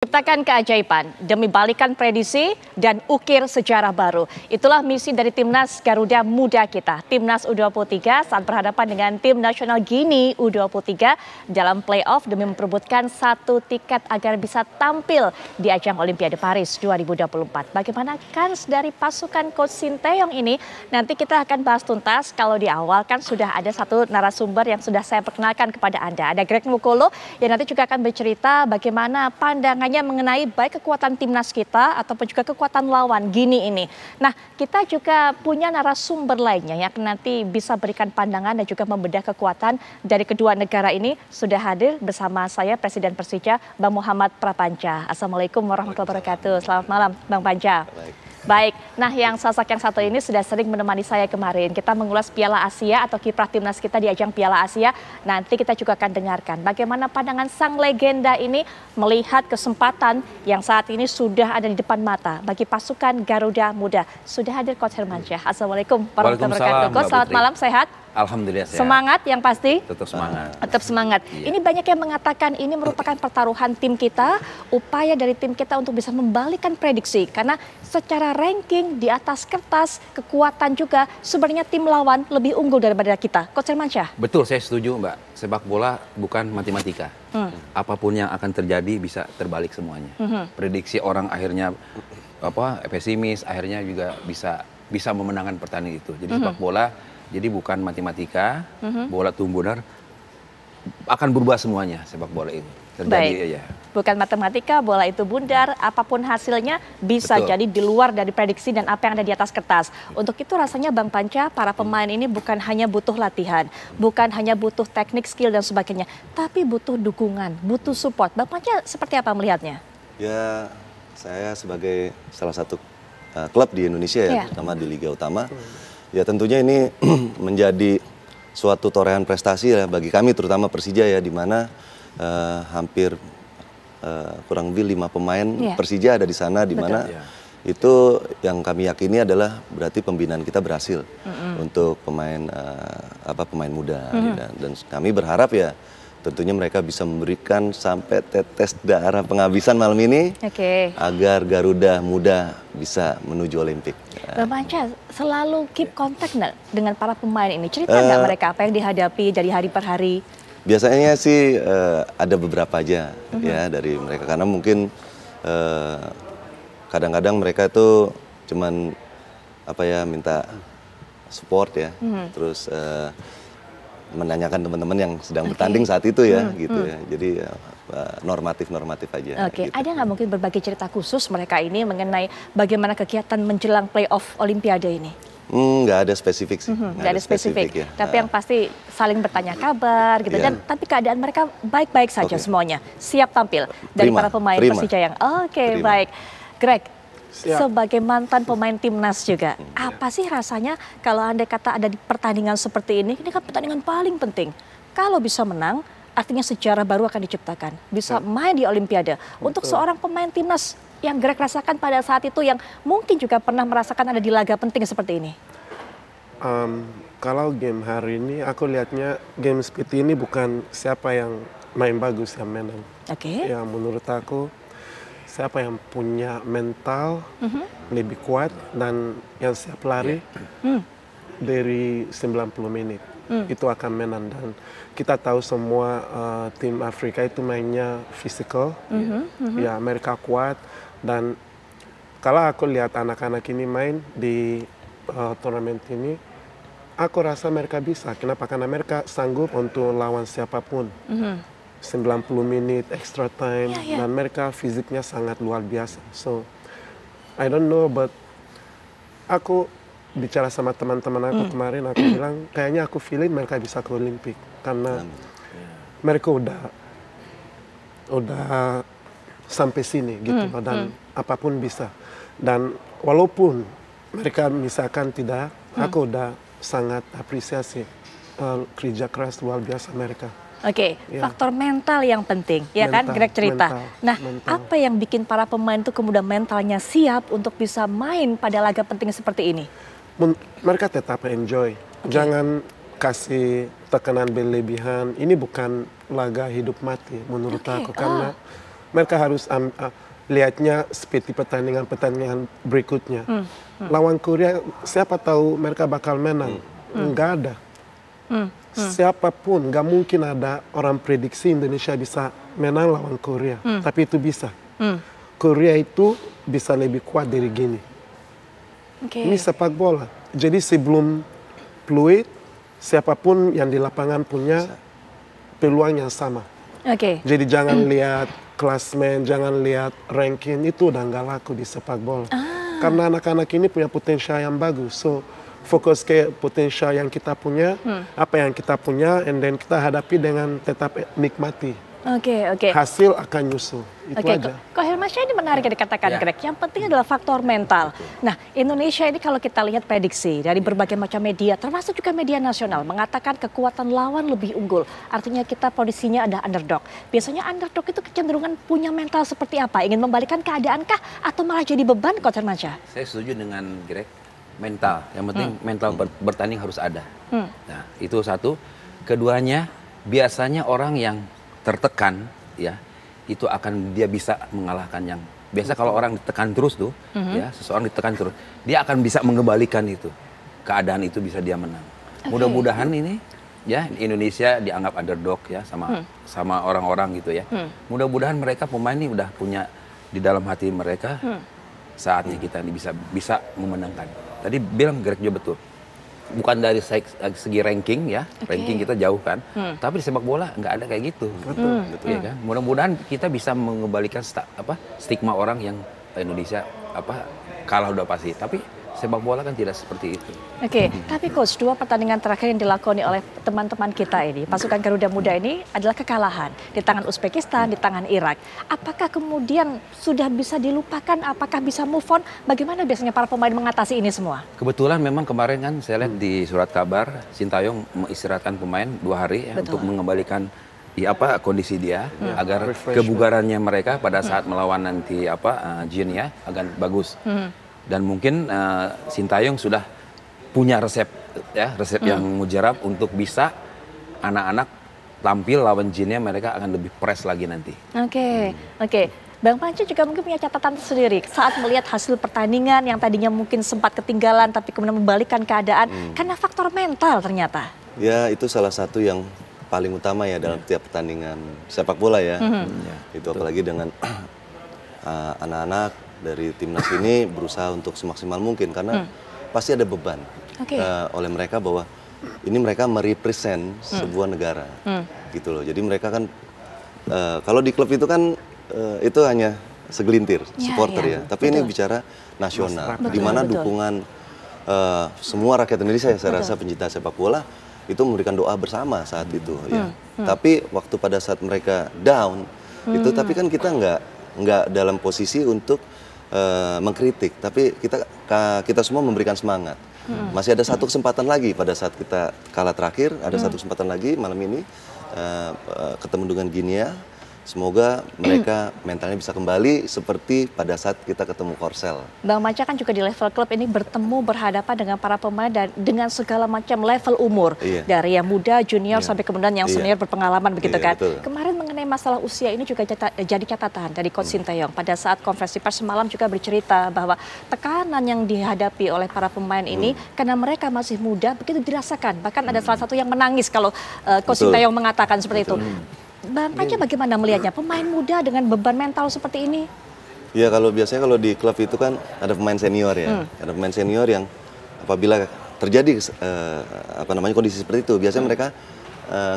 Ciptakan keajaiban demi balikan prediksi dan ukir sejarah baru. Itulah misi dari Timnas Garuda Muda kita. Timnas U23 saat berhadapan dengan Tim Nasional Gini U23 dalam playoff demi memperebutkan satu tiket agar bisa tampil di ajang Olimpiade Paris 2024. Bagaimana kans dari pasukan Coach Sinteyong ini? Nanti kita akan bahas tuntas. Kalau di awal kan sudah ada satu narasumber yang sudah saya perkenalkan kepada Anda. Ada Greg Mukolo yang nanti juga akan bercerita bagaimana pandangannya mengenai baik kekuatan timnas kita ataupun juga kekuatan lawan Gini ini. Nah, kita juga punya narasumber lainnya yang nanti bisa berikan pandangan dan juga membedah kekuatan dari kedua negara ini. Sudah hadir bersama saya Presiden Persija, Bang Muhammad Prapanca. Assalamualaikum warahmatullahi wabarakatuh. Selamat malam, Bang Panca. Baik, nah yang sosok yang satu ini sudah sering menemani saya kemarin. Kita mengulas Piala Asia atau kiprah timnas kita di ajang Piala Asia. Nanti kita juga akan dengarkan bagaimana pandangan sang legenda ini melihat kesempatan yang saat ini sudah ada di depan mata bagi pasukan Garuda Muda. Sudah hadir Coach Hermansyah. Assalamualaikum warahmatullahi wabarakatuh. Coach, selamat malam, sehat? Alhamdulillah sehat. Semangat yang pasti? Tetap semangat. Tetap semangat. Iya. Ini banyak yang mengatakan ini merupakan pertaruhan tim kita, upaya dari tim kita untuk bisa membalikan prediksi. Karena secara ranking di atas kertas, kekuatan juga sebenarnya tim lawan lebih unggul daripada kita. Coach Hermansyah? Betul, saya setuju Mbak. Sepak bola bukan matematika. Apapun yang akan terjadi bisa terbalik semuanya. Prediksi orang akhirnya pesimis, akhirnya juga bisa memenangkan pertandingan itu. Jadi sepak bola jadi bukan matematika, bola tumbuh benar, akan berubah semuanya sepak bola itu. Terjadi ya. Bukan matematika, bola itu bundar, apapun hasilnya bisa jadi di luar dari prediksi dan apa yang ada di atas kertas. Untuk itu rasanya Bang Panca, para pemain ini bukan hanya butuh latihan, bukan hanya butuh teknik, skill dan sebagainya, tapi butuh dukungan, butuh support. Bang Panca seperti apa melihatnya? Ya, saya sebagai salah satu klub di Indonesia ya, terutama di Liga Utama. Ya tentunya ini menjadi suatu torehan prestasi ya bagi kami terutama Persija ya, di mana hampir kurang lebih 5 pemain Persija ada di sana, di mana itu yang kami yakini adalah berarti pembinaan kita berhasil untuk pemain pemain muda dan kami berharap ya tentunya mereka bisa memberikan sampai tetes darah penghabisan malam ini agar Garuda Muda bisa menuju Olimpik. Bang Panca selalu keep contact dengan para pemain ini. Cerita nggak mereka apa yang dihadapi dari hari per hari? Biasanya sih ada beberapa aja ya dari mereka, karena mungkin kadang-kadang mereka itu cuman minta support ya, terus menanyakan teman-teman yang sedang bertanding saat itu ya, gitu ya. Jadi normatif aja. Gitu. Ada nggak mungkin berbagi cerita khusus mereka ini mengenai bagaimana kegiatan menjelang playoff Olimpiade ini? Nggak ada spesifik sih. Nggak ada spesifik ya. Tapi yang pasti saling bertanya kabar gitu. Dan tapi keadaan mereka baik-baik saja semuanya. Siap tampil dari para pemain Persija yang baik. Greg, sebagai mantan pemain timnas juga, apa sih rasanya kalau Anda kata ada di pertandingan seperti ini kan pertandingan paling penting. Kalau bisa menang, artinya sejarah baru akan diciptakan. Bisa main di Olimpiade. Untuk seorang pemain timnas yang Greg rasakan pada saat itu, yang mungkin juga pernah merasakan ada di laga penting seperti ini. Kalau game hari ini, aku lihatnya game seperti ini bukan siapa yang main bagus yang menang. Ya menurut aku, siapa yang punya mental lebih kuat dan yang siap lari dari 90 menit itu akan menang. Dan kita tahu semua tim Afrika itu mainnya fisikal, ya mereka kuat. Dan kalau aku lihat anak-anak ini main di turnamen ini, aku rasa mereka bisa. Kenapa? Karena mereka sanggup untuk lawan siapapun. 90 menit extra time dan mereka fisiknya sangat luar biasa. So I don't know, but aku bicara sama teman-teman aku kemarin, aku bilang kayaknya aku feeling mereka bisa ke Olimpik karena mereka udah sampai sini gitu dan apapun bisa. Dan walaupun mereka misalkan tidak, aku udah sangat apresiasi kerja keras luar biasa mereka. Faktor mental yang penting, ya kan Greg cerita. Apa yang bikin para pemain itu kemudian mentalnya siap untuk bisa main pada laga penting seperti ini? Mereka tetap enjoy. Jangan kasih tekanan berlebihan. Ini bukan laga hidup mati menurut aku, karena mereka harus lihatnya seperti pertandingan berikutnya. Lawan Korea, siapa tahu mereka bakal menang? Nggak ada. Siapapun, nggak mungkin ada orang prediksi Indonesia bisa menang lawan Korea. Tapi itu bisa. Korea itu bisa lebih kuat dari Gini. Ini sepak bola. Jadi sebelum fluid, siapapun yang di lapangan punya peluang yang sama. Jadi jangan lihat klasmen, jangan lihat ranking, itu udah nggak laku di sepak bola. Karena anak-anak ini punya potensial yang bagus. So, fokus ke potensial yang kita punya, apa yang kita punya, and then kita hadapi dengan tetap nikmati. Hasil akan nyusul. Itu aja. Kok Hermansyah ini menarik yang dikatakan Greg. Yang penting adalah faktor mental. Nah, Indonesia ini kalau kita lihat prediksi dari berbagai macam media, termasuk juga media nasional, mengatakan kekuatan lawan lebih unggul. Artinya kita posisinya ada underdog. Biasanya underdog itu kecenderungan punya mental seperti apa? Ingin membalikkan keadaankah atau malah jadi beban, Coach Hermansyah? Saya setuju dengan Greg. Mental. Yang penting mental bertanding harus ada. Nah, itu satu. Keduanya, biasanya orang yang tertekan, ya, itu akan dia bisa mengalahkan yang biasa. Kalau orang ditekan terus tuh, ya, seseorang ditekan terus, dia akan bisa mengembalikan itu, keadaan itu bisa dia menang. Mudah-mudahan ini, ya, Indonesia dianggap underdog ya sama orang-orang gitu ya. Mudah-mudahan mereka pemain ini udah punya di dalam hati mereka, saatnya kita ini bisa memenangkan. Tadi bilang Greg juga betul. Bukan dari segi ranking ya, ranking kita jauh kan, tapi di sepak bola nggak ada kayak gitu. Betul ya kan. Mudah-mudahan kita bisa mengembalikan stigma orang yang Indonesia kalah udah pasti, tapi sepak bola kan tidak seperti itu. Tapi Coach, 2 pertandingan terakhir yang dilakoni oleh teman-teman kita ini, pasukan Garuda Muda ini adalah kekalahan di tangan Uzbekistan, di tangan Irak. Apakah kemudian sudah bisa dilupakan? Apakah bisa move on? Bagaimana biasanya para pemain mengatasi ini semua? Kebetulan memang kemarin kan saya lihat di surat kabar Sintayong mengistirahatkan pemain 2 hari ya, untuk mengembalikan kondisi dia agar kebugarannya mereka pada saat melawan nanti Jin ya akan bagus. Dan mungkin Sintayong sudah punya resep yang mujarab untuk bisa anak-anak tampil lawan Jinnya, mereka akan lebih press lagi nanti. Bang Panci juga mungkin punya catatan sendiri saat melihat hasil pertandingan yang tadinya mungkin sempat ketinggalan tapi kemudian membalikkan keadaan karena faktor mental ternyata. Ya, itu salah satu yang paling utama ya dalam tiap pertandingan sepak bola ya. Itu apalagi dengan anak-anak dari timnas ini berusaha untuk semaksimal mungkin karena pasti ada beban oleh mereka bahwa ini mereka merepresent sebuah negara gitu loh. Jadi mereka kan kalau di klub itu kan itu hanya segelintir supporter ya. Tapi ini bicara nasional, di mana dukungan semua rakyat Indonesia ya, saya rasa pencinta sepak bola itu memberikan doa bersama saat itu ya. Tapi waktu pada saat mereka down itu, tapi kan kita nggak dalam posisi untuk mengkritik, tapi kita semua memberikan semangat. Masih ada satu kesempatan lagi pada saat kita kalah terakhir, ada satu kesempatan lagi malam ini ketemu dengan Ginia. Semoga mereka mentalnya bisa kembali seperti pada saat kita ketemu Korsel. Bang Manca kan juga di level klub ini bertemu berhadapan dengan para pemain dan dengan segala macam level umur. Dari yang muda, junior, sampai kemudian yang senior berpengalaman begitu kan. Betul. Kemarin mengenai masalah usia ini juga jadi catatan dari Coach Sintayong. Pada saat konferensi pers semalam juga bercerita bahwa tekanan yang dihadapi oleh para pemain ini karena mereka masih muda begitu dirasakan. Bahkan ada salah satu yang menangis kalau Coach Sintayong mengatakan seperti itu. Bang Panca bagaimana melihatnya pemain muda dengan beban mental seperti ini? Ya, kalau biasanya kalau di klub itu kan ada pemain senior ya. Ada pemain senior yang apabila terjadi kondisi seperti itu, biasanya mereka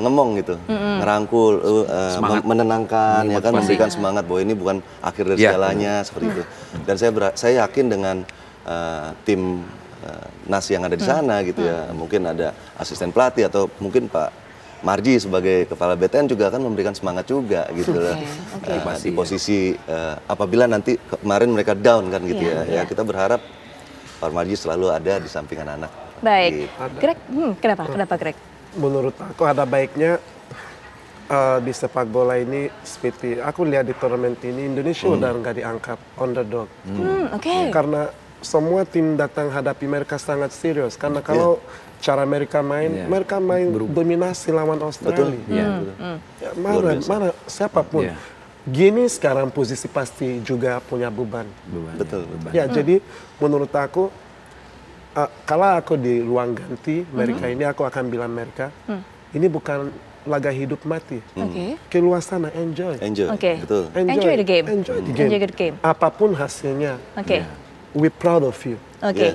ngomong gitu, ngerangkul, menenangkan, ya kan, memberikan semangat bahwa ini bukan akhir dari segalanya seperti itu. Dan saya yakin dengan tim Nas yang ada di sana gitu ya, mungkin ada asisten pelatih atau mungkin Pak Marji sebagai kepala BTN juga akan memberikan semangat juga gitu loh. Di posisi apabila nanti kemarin mereka down kan gitu ya. Kita berharap Pak Marji selalu ada di samping anak-anak. Baik, gitu. Greg, kenapa Greg? Menurut aku ada baiknya di sepak bola ini seperti aku lihat di turnamen ini Indonesia udah nggak dianggap underdog. Karena semua tim datang hadapi mereka sangat serius. Karena kalau cara mereka main dominasi lawan Australia. Betul. Mana siapapun. Gini sekarang posisi pasti juga punya beban. Betul. Beban. Ya, jadi menurut aku kalau aku di ruang ganti mereka ini aku akan bilang mereka ini bukan laga hidup mati. Keluar sana, enjoy. Betul. Enjoy the game. Enjoy the game. Apapun hasilnya. We proud of you.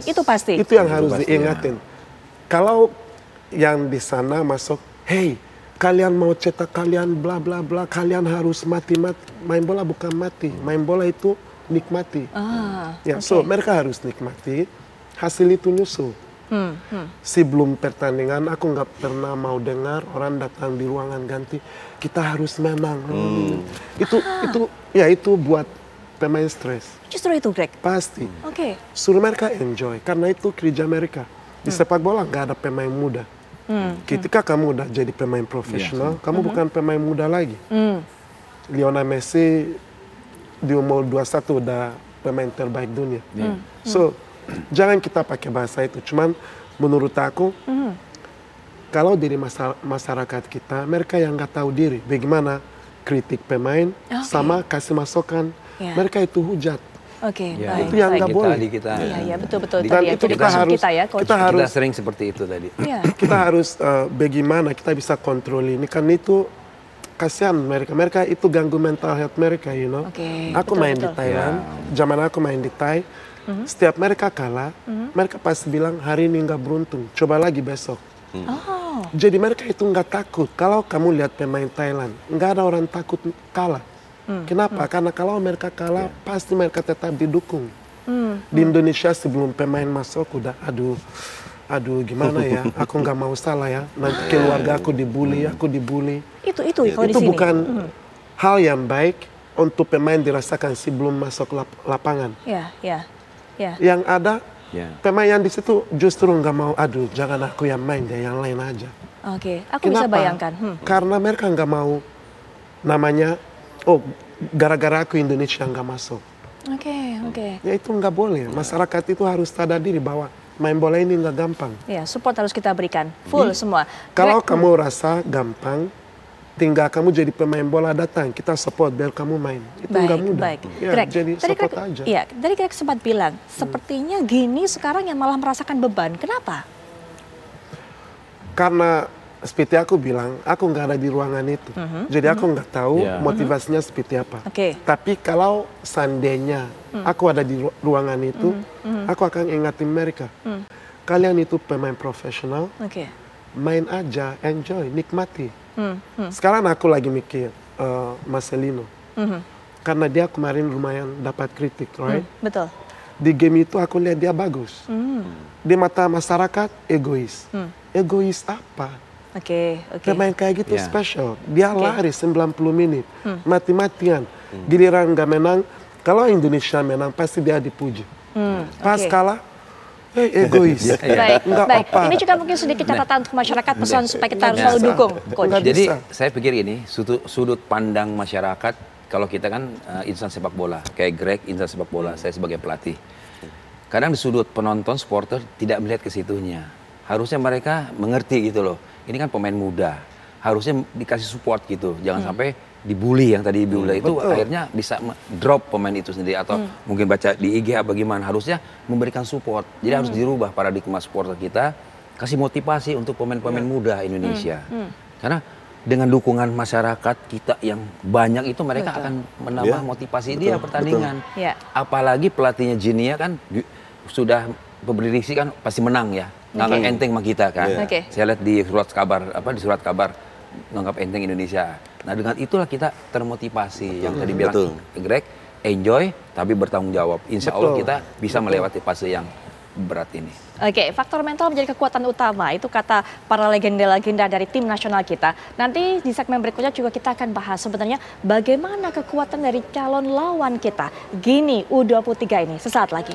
Itu pasti. Itu yang harus diingatin. Kalau yang di sana masuk, hey, kalian mau cetak kalian bla bla bla, kalian harus mati. Main bola bukan mati, main bola itu nikmati. So mereka harus nikmati, hasil itu nyusul. Sebelum pertandingan aku nggak pernah mau dengar orang datang di ruangan ganti, kita harus menang. Itu buat pemain stres. Justru itu, Greg? Pasti. Suruh mereka enjoy, karena itu kerja mereka. Di sepak bola nggak ada pemain muda. Ketika kamu udah jadi pemain profesional, kamu bukan pemain muda lagi. Lionel Messi di umur 21 udah pemain terbaik dunia. So, jangan kita pakai bahasa itu. Cuman menurut aku, kalau dari masyarakat kita, mereka yang nggak tahu diri, bagaimana kritik pemain, sama kasih masukan, mereka itu hujat. Itu yang nggak boleh. Iya, betul-betul. Dan itu kita harus sering seperti itu tadi. Kita harus bagaimana kita bisa kontrol ini, kan itu kasihan mereka itu ganggu mental health mereka, you know. Aku main di Thailand, zaman aku main di Thai, setiap mereka kalah, mereka pasti bilang hari ini nggak beruntung, coba lagi besok. Jadi mereka itu nggak takut. Kalau kamu lihat pemain Thailand, nggak ada orang takut kalah. Kenapa? Karena kalau mereka kalah, pasti mereka tetap didukung. Di Indonesia sebelum pemain masuk udah, aduh gimana ya, aku nggak mau salah ya, nanti keluarga aku dibully. Itu kalau di sini. Bukan hal yang baik untuk pemain dirasakan sebelum masuk lapangan. Yang ada pemain yang di situ justru nggak mau, jangan aku yang main deh, yang lain aja. Aku bisa bayangkan. Karena mereka nggak mau namanya, gara-gara aku Indonesia nggak masuk. Ya itu nggak boleh. Masyarakat itu harus sadar diri bahwa main bola ini nggak gampang. Support harus kita berikan full semua. Kalau kamu rasa gampang, tinggal kamu jadi pemain bola, datang kita support biar kamu main. Itu nggak mudah. Greg, jadi support aja. Tadi Greg sempat bilang, sepertinya Gini sekarang yang malah merasakan beban. Kenapa? Karena seperti aku bilang, aku nggak ada di ruangan itu. Jadi aku nggak tahu motivasinya seperti apa. Tapi kalau seandainya aku ada di ruangan itu, aku akan ingatin mereka. Kalian itu pemain profesional, main aja, enjoy, nikmati. Sekarang aku lagi mikir Marcelino. Karena dia kemarin lumayan dapat kritik, right? Betul. Di game itu aku lihat dia bagus. Di mata masyarakat, egois. Egois apa? Pemain kayak gitu spesial. Dia lari 90 menit. Mati-matian. Giliran nggak menang, kalau Indonesia menang pasti dia dipuji. Pas kalah, egois. Baik. Ini juga mungkin sedikit catatan untuk masyarakat, pesan supaya kita harus selalu dukung, Coach. Jadi saya pikir ini sudut pandang masyarakat, kalau kita kan insan sepak bola, kayak Greg insan sepak bola, saya sebagai pelatih. Kadang di sudut penonton, supporter tidak melihat ke situnya. Harusnya mereka mengerti gitu loh. Ini kan pemain muda, harusnya dikasih support gitu. Jangan sampai dibully yang tadi dibully itu akhirnya bisa drop pemain itu sendiri atau mungkin baca di IG apa gimana. Harusnya memberikan support. Jadi harus dirubah paradigma supporter kita, kasih motivasi untuk pemain-pemain muda Indonesia. Karena dengan dukungan masyarakat kita yang banyak itu mereka akan menambah motivasi dia pertandingan. Apalagi pelatihnya Ginia kan sudah berdiri kan pasti menang ya. Nganggap enteng sama kita kan. Saya lihat di surat kabar nganggap enteng Indonesia. Nah dengan itulah kita termotivasi yang tadi bilang Greg, enjoy tapi bertanggung jawab. Insya Allah kita bisa melewati fase yang berat ini. Faktor mental menjadi kekuatan utama, itu kata para legenda-legenda dari tim nasional kita. Nanti di segmen berikutnya juga kita akan bahas sebenarnya bagaimana kekuatan dari calon lawan kita, Gini U23 ini. Sesaat lagi.